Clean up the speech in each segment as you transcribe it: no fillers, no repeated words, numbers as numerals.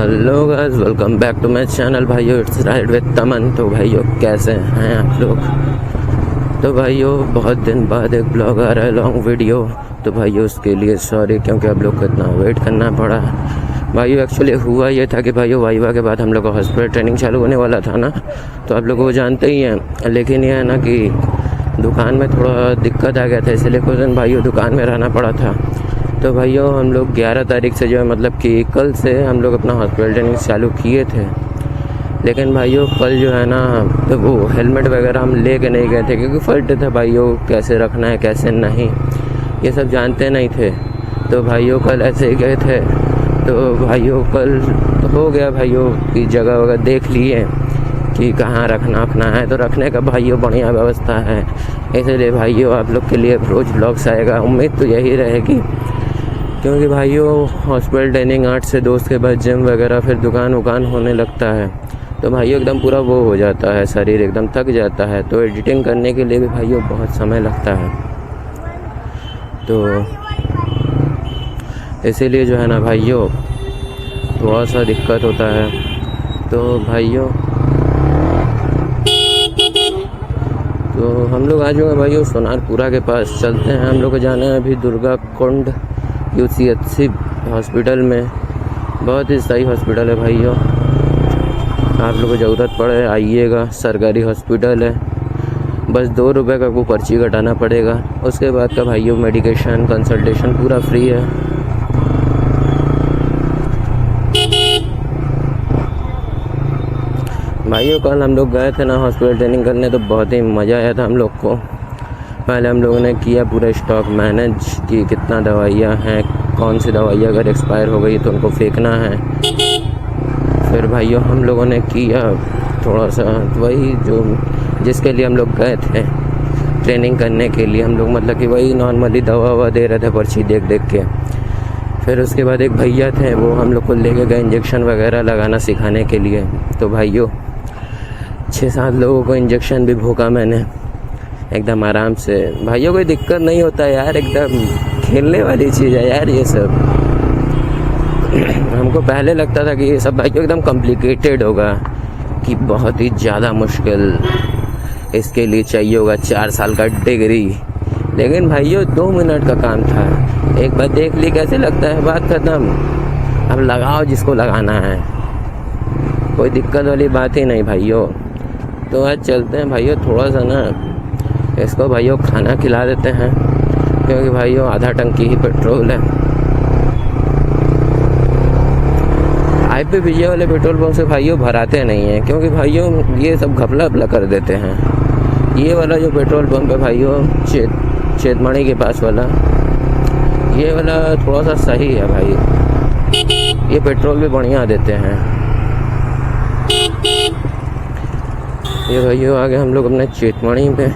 Hello guys, welcome back to my channel भाइयों। It's ride with Taman. तो भाइयों कैसे हैं आप लोग? तो भाइयों बहुत दिन बाद एक ब्लॉग आ रहा है, लॉन्ग वीडियो। तो भाइयों उसके लिए सॉरी, क्योंकि आप लोग को इतना वेट करना पड़ा। भाइयों एक्चुअली हुआ ये था कि भाइयों वाइवा के बाद हम लोग का हॉस्पिटल ट्रेनिंग चालू होने वाला था ना, तो आप लोग वो जानते ही हैं। लेकिन ये है ना कि दुकान में थोड़ा दिक्कत आ गया था, इसलिए कुछ दिन भाइयों दुकान में रहना पड़ा था। तो भाइयों हम लोग 11 तारीख से जो है मतलब कि कल से हम लोग अपना हॉस्पिटल ट्रेनिंग चालू किए थे। लेकिन भाइयों कल जो है ना, तो वो हेलमेट वगैरह हम ले के नहीं गए थे, क्योंकि फर्स्ट था भाइयों, कैसे रखना है कैसे नहीं ये सब जानते नहीं थे। तो भाइयों कल ऐसे ही गए थे। तो भाइयों कल हो गया भाइयों की जगह वगैरह देख लिए कि कहाँ रखना है, तो रखने का भाइयों बढ़िया व्यवस्था है। इसलिए भाइयों आप लोग के लिए रोज़ ब्लॉग्स आएगा, उम्मीद तो यही रहेगी। क्योंकि भाइयों हॉस्पिटल ट्रेनिंग 8 से 2 के बाद जिम वगैरह, फिर दुकान वुकान होने लगता है। तो भाइयों एकदम पूरा वो हो जाता है, शरीर एकदम थक जाता है। तो एडिटिंग करने के लिए भी भाइयों बहुत समय लगता है। तो इसीलिए जो है ना भाइयों थोड़ा सा दिक्कत होता है। तो भाइयों तो हम लोग आ जाएंगे भाइयों सोनारपुरा के पास चलते हैं। हम लोग को जाना है अभी दुर्गा कुंड UCHC हॉस्पिटल में। बहुत ही सही हॉस्पिटल है भाइयों, आप लोगों को ज़रूरत पड़े आइएगा। सरकारी हॉस्पिटल है, बस 2 रुपये का वो पर्ची कटाना पड़ेगा। उसके बाद का भाइयों मेडिकेशन कंसल्टेशन पूरा फ्री है। भाइयों कल हम लोग गए थे ना हॉस्पिटल ट्रेनिंग करने, तो बहुत ही मज़ा आया था हम लोग को। पहले हम लोगों ने किया पूरा स्टॉक मैनेज कि कितना दवाइयाँ हैं, कौन सी दवाइयाँ अगर एक्सपायर हो गई तो उनको फेंकना है। फिर भाइयों हम लोगों ने किया थोड़ा सा वही जो जिसके लिए हम लोग गए थे ट्रेनिंग करने के लिए, हम लोग मतलब कि वही नॉर्मली दवा ववा दे रहे थे पर्ची देख देख के। फिर उसके बाद एक भैया थे, वो हम लोग को लेके गए इंजेक्शन वगैरह लगाना सिखाने के लिए। तो भाइयों 6-7 लोगों को इंजेक्शन भी भोंका मैंने एकदम आराम से। भाइयों कोई दिक्कत नहीं होता यार, एकदम खेलने वाली चीज़ है यार ये सब। हमको पहले लगता था कि ये सब भाइयों एकदम कॉम्प्लिकेटेड होगा, कि बहुत ही ज़्यादा मुश्किल इसके लिए चाहिए होगा 4 साल का डिग्री। लेकिन भाइयों 2 मिनट का काम था, एक बार देख ली कैसे लगता है, बात खत्म। अब लगाओ जिसको लगाना है, कोई दिक्कत वाली बात ही नहीं भाइयों। तो आज चलते हैं भाइयों, थोड़ा सा ना इसको भाइयों खाना खिला देते हैं, क्योंकि भाइयों आधा टंकी ही पेट्रोल है। IP विजय वाले पेट्रोल पंप से भाइयों भराते नहीं हैं, क्योंकि भाइयों ये सब घपला अपला कर देते हैं। ये वाला जो पेट्रोल पंप है भाइयों चेतमणी के पास वाला, ये वाला थोड़ा सा सही है भाई, ये पेट्रोल भी बढ़िया देते हैं। ये भाइयों आगे हम लोग अपने चेतमणी पे,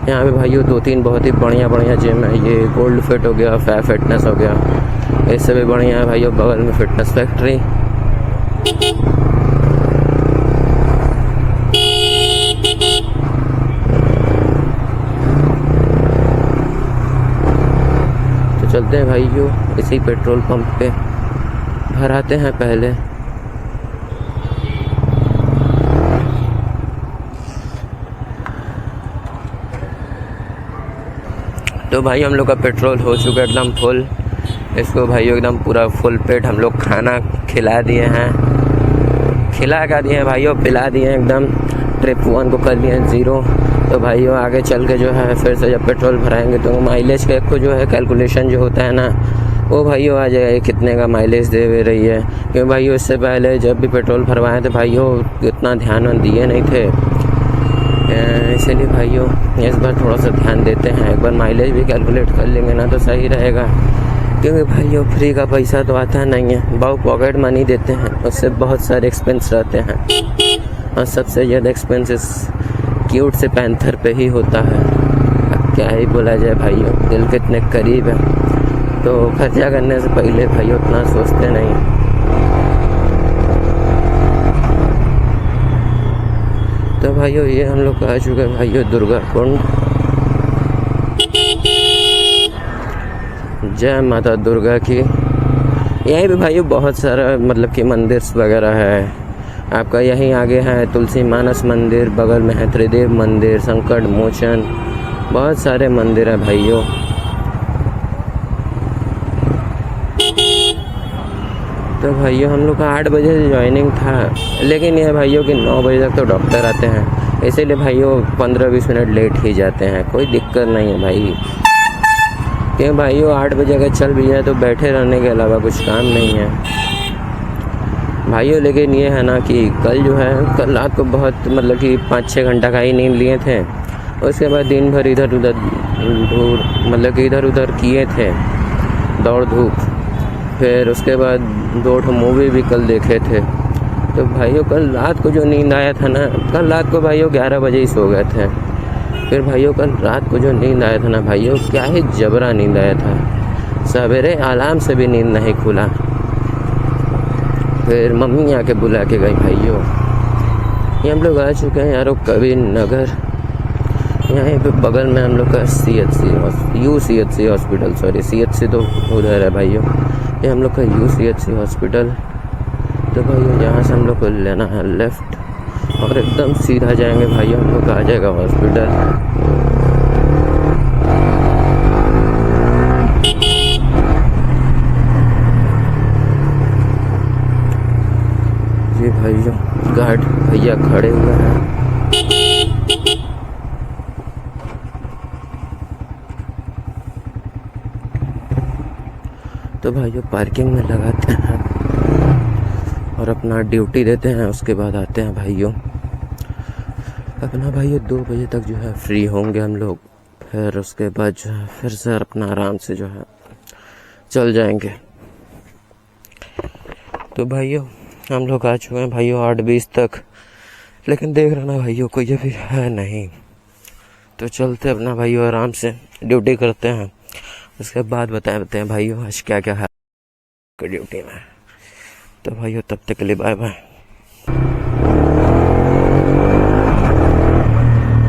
यहाँ पे भाइयों 2-3 बहुत ही बढ़िया जिम है। ये गोल्ड फिट हो गया, फैब फिटनेस हो गया, इससे भी बढ़िया है भाइयों बगल में फिटनेस फैक्ट्री। तो चलते हैं भाइयों इसी पेट्रोल पंप पे भराते हैं पहले। तो भाई हम लोग का पेट्रोल हो चुका है एकदम फुल। इसको भाइयों एकदम पूरा फुल पेट हम लोग खाना खिला दिए हैं, भाइयों पिला दिए हैं एकदम। ट्रिप 1 को कर दिए 0। तो भाइयों आगे चल के जो है फिर से जब पेट्रोल भराएंगे तो माइलेज का को जो है कैलकुलेशन जो होता है ना, वो भाइयों आ जाएगा कितने का माइलेज दे रही है। क्योंकि भाइयों इससे पहले जब भी पेट्रोल भरवाए थे भाइयों इतना ध्यान दिए नहीं थे, इसलिए भाइयों इस बार थोड़ा सा ध्यान देते हैं। एक बार माइलेज भी कैलकुलेट कर लेंगे ना तो सही रहेगा, क्योंकि भाइयों फ्री का पैसा तो आता नहीं है, बहुत पॉकेट मनी देते हैं, उससे बहुत सारे एक्सपेंस रहते हैं। और सबसे ज़्यादा एक्सपेंसेस क्यूट से पैंथर पे ही होता है। अब क्या ही बोला जाए भाइयों, दिल के इतने करीब है, तो खर्चा करने से पहले भाइयों उतना सोचते नहीं। तो भाइयों ये हम लोग आ चुके हैं भाइयों दुर्गा कुंड। जय माता दुर्गा की। यहीं पे भाइयों बहुत सारा मतलब कि मंदिर वगैरह है आपका। यहीं आगे है तुलसी मानस मंदिर, बगल में है त्रिदेव मंदिर, संकट मोचन, बहुत सारे मंदिर हैं भाइयों। तो भाइयों हम लोग का 8 बजे से ज्वाइनिंग था, लेकिन यह भाइयों कि 9 बजे तक तो डॉक्टर आते हैं, इसीलिए भाइयों 15-20 मिनट लेट ही जाते हैं। कोई दिक्कत नहीं है भाई, क्योंकि भाइयों 8 बजे अगर चल भी जाए तो बैठे रहने के अलावा कुछ काम नहीं है भाइयों। लेकिन ये है ना कि कल जो है, कल रात को बहुत मतलब कि 5-6 घंटा का ही नींद लिए थे। उसके बाद दिन भर इधर उधर मतलब कि इधर उधर किए थे, दौड़ धूप। फिर उसके बाद 2 मूवी भी कल देखे थे। तो भाइयों कल रात को जो नींद आया था ना, कल रात को भाइयों 11 बजे ही सो गए थे। फिर भाइयों कल रात को जो नींद आया था ना भाइयों, क्या ही जबरा नींद आया था। सवेरे अलार्म से भी नींद नहीं खुला। फिर मम्मी आके बुला के गई भाइयों। ये हम लोग आ चुके हैं यारों कबीर नगर। यहाँ पे बगल में हम लोग का CHC हॉस्पिटल, सॉरी CHC तो उधर है भाइयों। ये हम लोग का UCHC हॉस्पिटल। तो भाइयों यहाँ से हम लोग को लेना है लेफ़्ट और एकदम सीधा जाएंगे भाइयों, हम लोग का आ जाएगा हॉस्पिटल। जी भाइयों गार्ड भैया खड़े हुए हैं। तो भाइयों पार्किंग में लगाते हैं और अपना ड्यूटी देते हैं। उसके बाद आते हैं भाइयों अपना 2 बजे तक जो है फ्री होंगे हम लोग। फिर उसके बाद जो है फिर से अपना आराम से जो है चल जाएंगे। तो भाइयों हम लोग आ चुके हैं भाइयों 8:20 तक, लेकिन देख रहे ना भाइयों कोई अभी है नहीं। तो चलते अपना भाइयों आराम से ड्यूटी करते हैं। उसके बाद बताते हैं भाइयों आज क्या क्या है ड्यूटी में। तो भाइयों तब तक के लिए बाय बाय।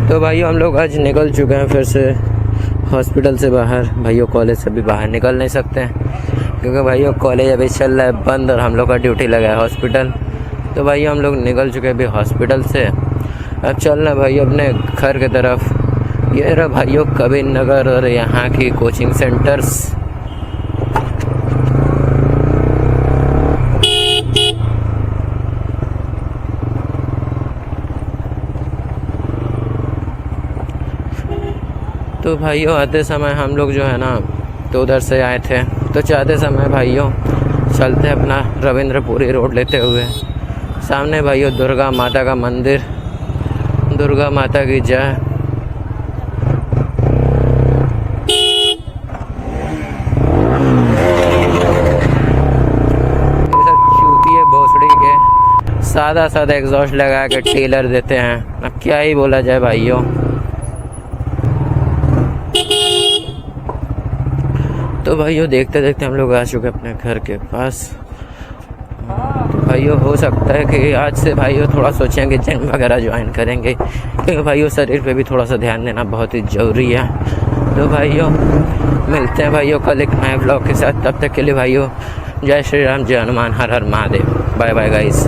तो भाइयों हम लोग आज निकल चुके हैं फिर से हॉस्पिटल से बाहर। भाइयों कॉलेज से भी बाहर निकल नहीं सकते हैं क्योंकि भाइयों कॉलेज अभी चल रहा है बंद और हम लोग का ड्यूटी लगा है हॉस्पिटल। तो भाइयों हम लोग निकल चुके हैं अभी हॉस्पिटल से। अब चलना है भाइयों अपने घर की तरफ। ये रहा भाइयों कबीर नगर और यहाँ की कोचिंग सेंटर्स। तो भाइयों आते समय हम लोग जो है ना तो उधर से आए थे, तो जाते समय भाइयों चलते अपना रविंद्रपुरी रोड लेते हुए। सामने भाइयों दुर्गा माता का मंदिर, दुर्गा माता की जय। चूतिए भोसड़ी के सादा सादा एग्जॉस्ट लगा के टेलर देते हैं। अब क्या ही बोला जाए भाइयों। तो भाइयों देखते देखते हम लोग आ चुके अपने घर के पास। तो भाइयों हो सकता है कि आज से भाइयों थोड़ा सोचेंगे जिम वगैरह ज्वाइन करेंगे, क्योंकि भाइयों शरीर पे भी थोड़ा सा ध्यान देना बहुत ही ज़रूरी है। तो भाइयों मिलते हैं भाइयों कल एक नए ब्लॉग के साथ। तब तक के लिए भाइयों जय श्री राम, जय हनुमान, हर हर महादेव। Bye bye guys.